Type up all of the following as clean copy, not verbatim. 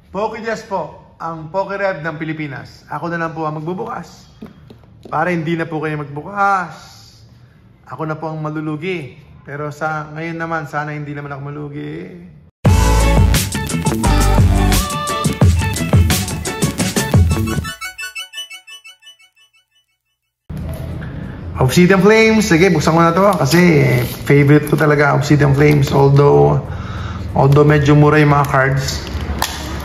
PokeJess po, ang PokeRev ng Pilipinas. Ako na lang po ang magbubukas. Para hindi na po kayo magbukas. Ako na po ang malulugi. Pero sa ngayon naman, sana hindi naman ako malugi. Obsidian Flames. Sige, buksan ko na to kasi favorite ko talaga Obsidian Flames. Although medyo mura yung mga cards.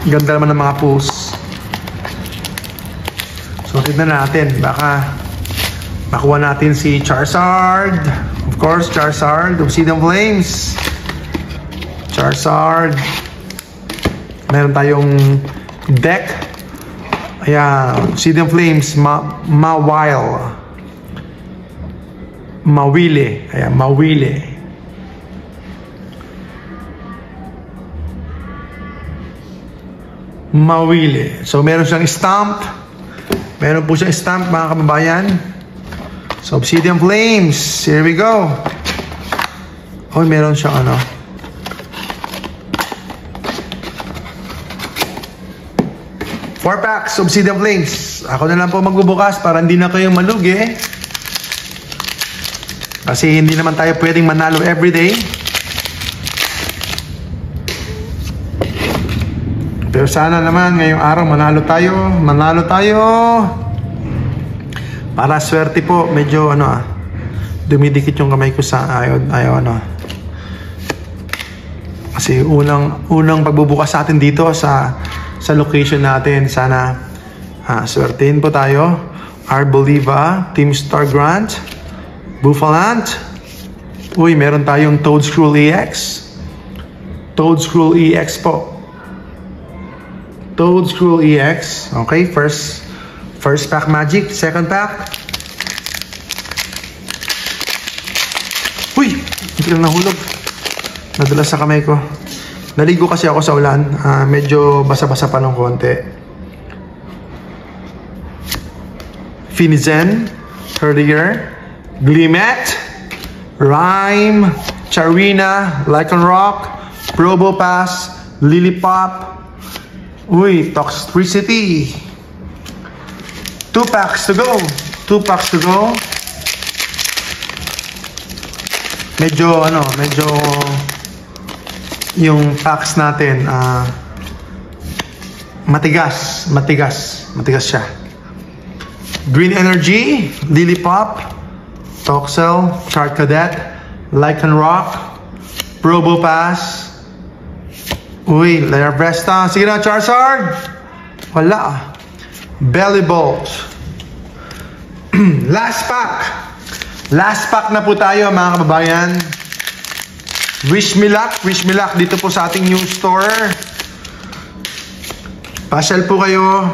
Ganda naman ng mga pulls. So, tignan natin. Baka makuha natin si Charizard. Of course, Charizard. Obsidian Flames. Charizard. Meron tayong deck. Ayan. Obsidian Flames. Mawile. Mawile. Ayan. Mawile. Mawile. So, meron siyang stamp. Meron po siyang stamp, mga kababayan. So, Obsidian Flames. Here we go. Oh, meron siyang ano. Four packs, Obsidian Flames. Ako na lang po magbubukas para hindi na kayo malugi. Kasi hindi naman tayo pwedeng manalo everyday. Pero sana naman ngayong araw manalo tayo. Para swerte po, medyo dumidikit yung kamay ko sa ayaw Kasi unang pagbubukas natin dito sa location natin. Sana swertein po tayo. Arboliva, Team Star Grant, Buffalant. Uy, meron tayong Toedscruel EX. Toedscruel EX po. Toedscruel EX. Okay, first pack magic, second pack. Uy, hindi lang nahulog. Nadulas sa kamay ko. Naligo kasi ako sa ulan. Medyo basa-basa pa ng konti. Finizen, Herdier, Glimet, Rhyme, Charina, Lycanroc, Probopass, Lilipop. Uy, Toxtricity. 2 packs to go. 2 packs to go. Medyo yung packs natin matigas siya. Green Energy, Lilipop, Toxel, Charcadet, Lycanroc, Probopass. Uy, Larvesta. Sige na, Charizard. Wala. Bellibolt. Last pack. Last pack na po tayo, mga kababayan. Wish me luck. Wish me luck dito po sa ating new store. Pasyal po kayo.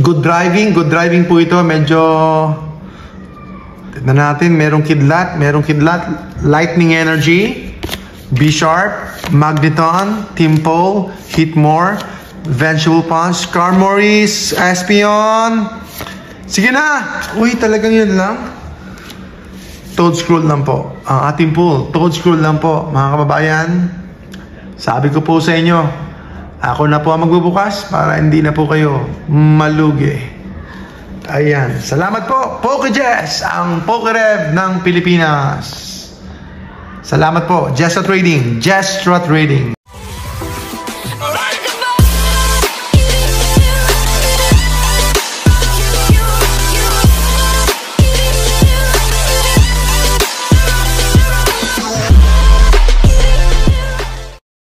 Good driving. Good driving po ito. Medyo tignan natin. Merong kidlat. Lightning Energy. B-Sharp, Magneton, Timpole, Hitmore, Vengeful Punch, Carmoris, Espion. Sige na! Uy, talagang yun lang. Toedscruel lang po. Ang ating pool, Toedscruel lang po, mga kababayan. Sabi ko po sa inyo, ako na po ang magbubukas para hindi na po kayo malugi. Ayan. Salamat po, PokeJess, ang PokeRev ng Pilipinas. Salamat po, Jestra Trading.